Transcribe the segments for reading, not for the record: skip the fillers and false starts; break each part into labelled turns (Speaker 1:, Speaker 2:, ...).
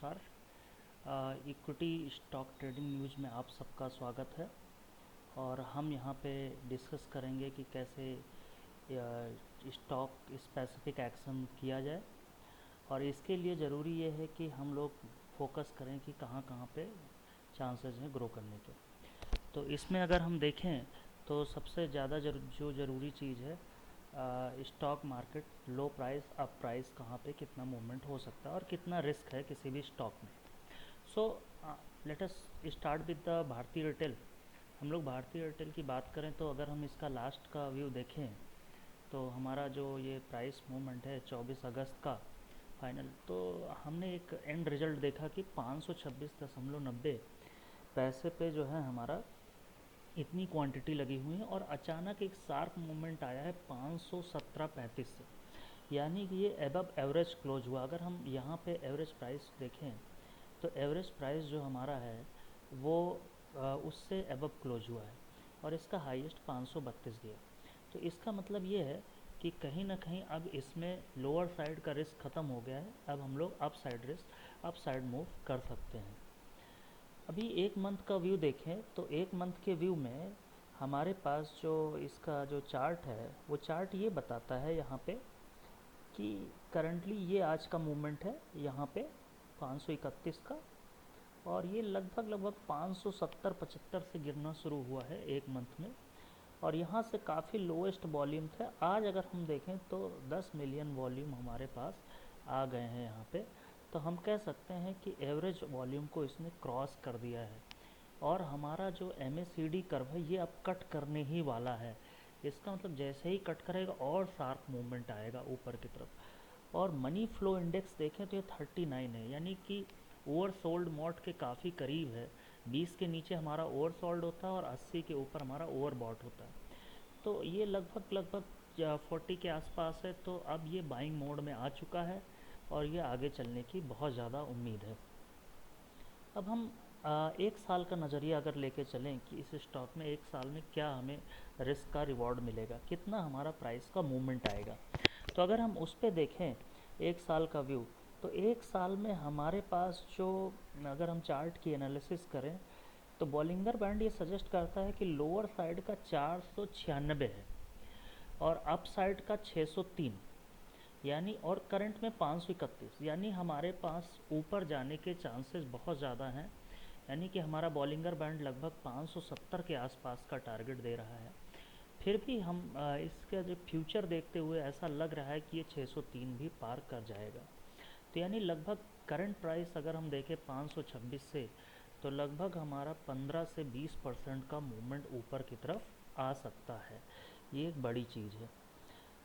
Speaker 1: नमस्कार। Equity stock trading news में आप सबका स्वागत है। और हम यहाँ पे डिस्कस करेंगे कि कैसे स्टॉक स्पेसिफिक एक्शन किया जाए। और इसके लिए ज़रूरी ये है कि हम लोग फोकस करें कि कहाँ कहाँ पे चांसेस हैं ग्रो करने के। तो इसमें अगर हम देखें तो सबसे ज़्यादा जो ज़रूरी चीज़ है, स्टॉक मार्केट लो प्राइस अप प्राइस कहाँ पे कितना मूवमेंट हो सकता है और कितना रिस्क है किसी भी स्टॉक में। So let us start with the भारतीय रिटेल। हम लोग भारतीय रिटेल की बात करें तो अगर हम इसका लास्ट का व्यू देखें तो हमारा जो ये प्राइस मूवमेंट है 24 अगस्त का फाइनल, तो हमने एक एंड रिजल्ट देखा कि 526.90 पैसे पे जो है हमारा इतनी क्वांटिटी लगी हुई है और अचानक एक शार्प मूवमेंट आया है 517.35 से, यानी कि ये एबव एवरेज क्लोज हुआ। अगर हम यहाँ पे एवरेज प्राइस देखें तो एवरेज प्राइस जो हमारा है वो उससे एबव क्लोज हुआ है और इसका हाईएस्ट 532 गया। तो इसका मतलब ये है कि कहीं ना कहीं अब इसमें लोअर साइड का रिस्क ख़त्म हो गया है। अब हम लोग up side risk up side move कर सकते हैं। अभी एक मंथ का व्यू देखें तो एक मंथ के व्यू में हमारे पास जो इसका जो चार्ट है वो चार्ट ये बताता है यहाँ पे कि करंटली ये आज का मूवमेंट है यहाँ पे 531 का, और ये लगभग 570-75 से गिरना शुरू हुआ है एक मंथ में। और यहाँ से काफ़ी लोएस्ट वॉल्यूम थे। आज अगर हम देखें तो 10 मिलियन वॉल्यूम हमारे पास आ गए हैं यहाँ पे। तो हम कह सकते हैं कि एवरेज वॉल्यूम को इसने क्रॉस कर दिया है और हमारा जो MACD कर्व है ये अब कट करने ही वाला है। इसका मतलब जैसे ही कट करेगा और शार्प मूवमेंट आएगा ऊपर की तरफ। और मनी फ्लो इंडेक्स देखें तो ये 39 है, यानी कि ओवर सोल्ड मोड के काफ़ी करीब है। 20 के नीचे हमारा ओवर सोल्ड होता है और 80 के ऊपर हमारा ओवर बॉट होता है। तो ये लगभग 40 के आसपास है। तो अब ये बाइंग मोड में आ चुका है और ये आगे चलने की बहुत ज़्यादा उम्मीद है। अब हम एक साल का नज़रिया अगर लेके चलें कि इस स्टॉक में एक साल में क्या हमें रिस्क का रिवॉर्ड मिलेगा, कितना हमारा प्राइस का मूवमेंट आएगा, तो अगर हम उस पर देखें एक साल का व्यू, तो एक साल में हमारे पास जो, अगर हम चार्ट की एनालिसिस करें तो बॉलिंगर बैंड ये सजेस्ट करता है कि लोअर साइड का 496 है और अप साइड का 603, यानी और करंट में 531, यानी हमारे पास ऊपर जाने के चांसेस बहुत ज़्यादा हैं। यानी कि हमारा बॉलिंगर बैंड लगभग 570 के आसपास का टारगेट दे रहा है। फिर भी हम इसका जो फ्यूचर देखते हुए ऐसा लग रहा है कि ये 603 भी पार कर जाएगा। तो यानी लगभग करंट प्राइस अगर हम देखें 526 से, तो लगभग हमारा 15 से 20% का मूवमेंट ऊपर की तरफ आ सकता है। ये एक बड़ी चीज़ है।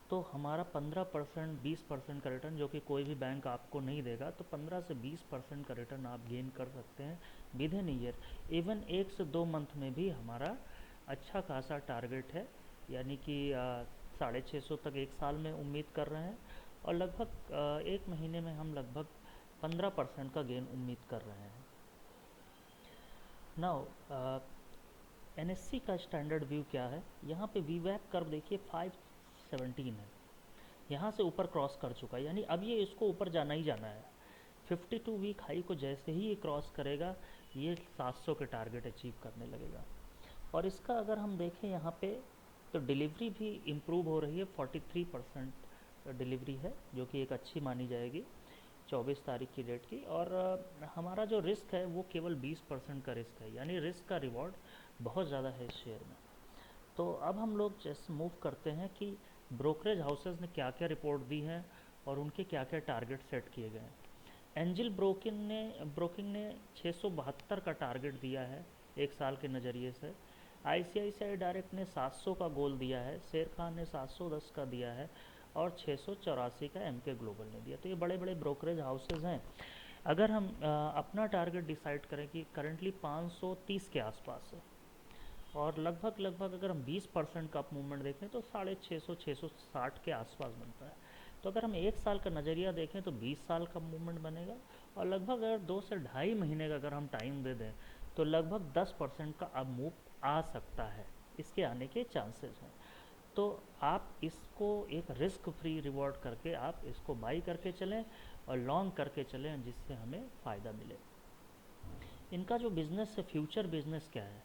Speaker 1: तो हमारा 15% 20% का रिटर्न, जो कि कोई भी बैंक आपको नहीं देगा, तो 15 से 20% का रिटर्न आप गेन कर सकते हैं विद इन ईयर। इवन 1 से 2 मंथ में भी हमारा अच्छा खासा टारगेट है, यानी कि 650 तक एक साल में उम्मीद कर रहे हैं और लगभग एक महीने में हम लगभग 15% का गेन उम्मीद कर रहे हैं। नाउ NSE का स्टैंडर्ड व्यू क्या है, यहाँ पे VWAP कर्व देखिए 517 है, यहाँ से ऊपर क्रॉस कर चुका है, यानी अब ये इसको ऊपर जाना ही जाना है। 52 वीक हाई को जैसे ही ये क्रॉस करेगा ये 700 के टारगेट अचीव करने लगेगा। और इसका अगर हम देखें यहाँ पे तो डिलीवरी भी इम्प्रूव हो रही है, 43% डिलीवरी है जो कि एक अच्छी मानी जाएगी 24 तारीख की डेट की। और हमारा जो रिस्क है वो केवल 20% का रिस्क है, यानी रिस्क का रिवॉर्ड बहुत ज़्यादा है इस शेयर में। तो अब हम लोग जैसे मूव करते हैं कि ब्रोकरेज हाउसेस ने क्या क्या रिपोर्ट दी हैं और उनके क्या क्या टारगेट सेट किए गए हैं। एंजल ब्रोकिंग ने 672 का टारगेट दिया है एक साल के नज़रिए से। ICICI डायरेक्ट ने 700 का गोल दिया है, शेर खान ने 710 का दिया है और 684 का MK ग्लोबल ने दिया। तो ये बड़े बड़े ब्रोकरेज हाउसेस हैं। अगर हम अपना टारगेट डिसाइड करें कि करंटली 530 के आसपास है और लगभग अगर हम 20% का अप मूवमेंट देखें तो 650 के आसपास बनता है। तो अगर हम एक साल का नज़रिया देखें तो 20 साल का मूवमेंट बनेगा और लगभग अगर 2 से ढाई महीने का अगर हम टाइम दे दें तो लगभग 10% का अब मूव आ सकता है, इसके आने के चांसेस हैं। तो आप इसको एक रिस्क फ्री रिवॉर्ड करके आप इसको बाई करके चलें और लॉन्ग करके चलें, जिससे हमें फ़ायदा मिले। इनका जो बिज़नेस है, फ्यूचर बिज़नेस क्या है,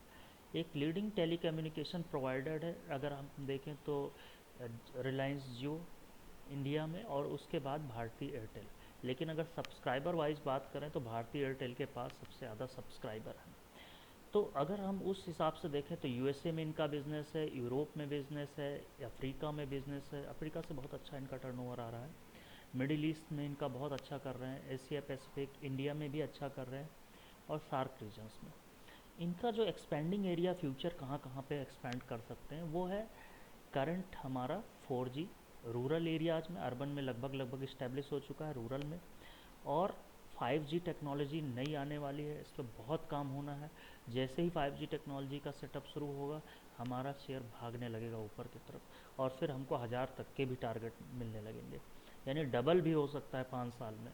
Speaker 1: एक लीडिंग टेलीकम्युनिकेशन प्रोवाइडर है। अगर हम देखें तो रिलायंस जियो इंडिया में, और उसके बाद भारती एयरटेल। लेकिन अगर सब्सक्राइबर वाइज बात करें तो भारती एयरटेल के पास सबसे ज़्यादा सब्सक्राइबर हैं। तो अगर हम उस हिसाब से देखें तो यूएसए में इनका बिज़नेस है, यूरोप में बिज़नेस है, अफ्रीका में बिज़नेस है। अफ्रीका से बहुत अच्छा इनका टर्नओवर आ रहा है। मिडिल ईस्ट में इनका बहुत अच्छा कर रहे हैं, एशिया पैसिफिक, इंडिया में भी अच्छा कर रहे हैं, और सार्क रीजन्स में। इनका जो एक्सपेंडिंग एरिया फ्यूचर कहाँ कहाँ पे एक्सपेंड कर सकते हैं वो है, करंट हमारा 4G रूरल एरियाज़ में, अर्बन में लगभग इस्टेब्लिश हो चुका है, रूरल में। और 5G टेक्नोलॉजी नई आने वाली है, इस पर बहुत काम होना है। जैसे ही 5G टेक्नोलॉजी का सेटअप शुरू होगा, हमारा शेयर भागने लगेगा ऊपर की तरफ, और फिर हमको 1000 तक के भी टारगेट मिलने लगेंगे, यानी डबल भी हो सकता है 5 साल में।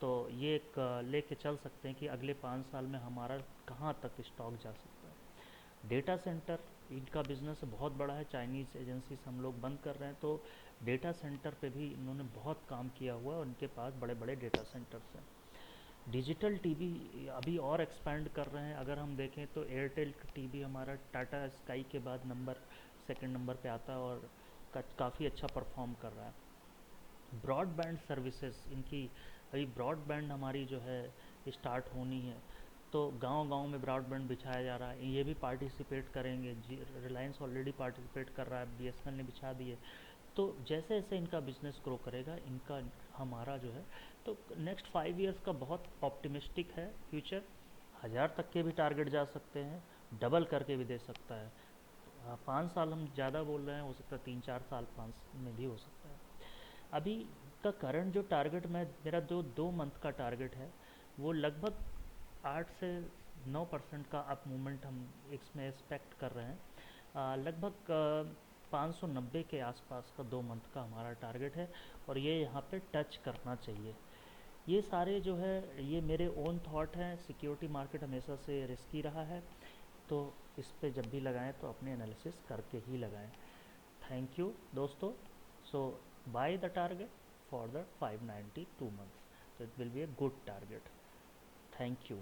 Speaker 1: तो ये एक लेके चल सकते हैं कि अगले 5 साल में हमारा कहाँ तक स्टॉक जा सकता है। डेटा सेंटर इनका बिज़नेस बहुत बड़ा है, चाइनीज़ एजेंसी से हम लोग बंद कर रहे हैं, तो डेटा सेंटर पे भी इन्होंने बहुत काम किया हुआ है, और उनके पास बड़े बड़े डेटा सेंटर्स हैं। डिजिटल टीवी अभी और एक्सपैंड कर रहे हैं। अगर हम देखें तो एयरटेल टीवी हमारा टाटा स्काई के बाद सेकंड नंबर पे आता है, और काफ़ी अच्छा परफॉर्म कर रहा है। ब्रॉडबैंड सर्विसेज इनकी, अभी ब्रॉडबैंड हमारी जो है स्टार्ट होनी है, तो गांव-गांव में ब्रॉडबैंड बिछाया जा रहा है, ये भी पार्टिसिपेट करेंगे। रिलायंस ऑलरेडी पार्टिसिपेट कर रहा है, बीएसएनएल ने बिछा दिए। तो जैसे जैसे इनका बिज़नेस ग्रो करेगा, इनका हमारा जो है, तो नेक्स्ट 5 इयर्स का बहुत ऑप्टिमिस्टिक है फ्यूचर। 1000 तक के भी टारगेट जा सकते हैं, डबल करके भी दे सकता है। 5 साल हम ज़्यादा बोल रहे हैं, हो सकता है 3-4 साल 5 में भी हो सकता है। अभी का करंट जो टारगेट मेरा जो 2 मंथ का टारगेट है, वो लगभग 8 से 9% का अप मूवमेंट हम इसमें एक्सपेक्ट कर रहे हैं। लगभग 590 के आसपास का 2 मंथ का हमारा टारगेट है, और ये यहाँ पे टच करना चाहिए। ये सारे जो है, ये मेरे ओन थॉट हैं। सिक्योरिटी मार्केट हमेशा से रिस्की रहा है, तो इस पे जब भी लगाएं तो अपने एनालिसिस करके ही लगाएं। थैंक यू दोस्तों। So by the target for the 592 months, so it will be a good target. Thank you.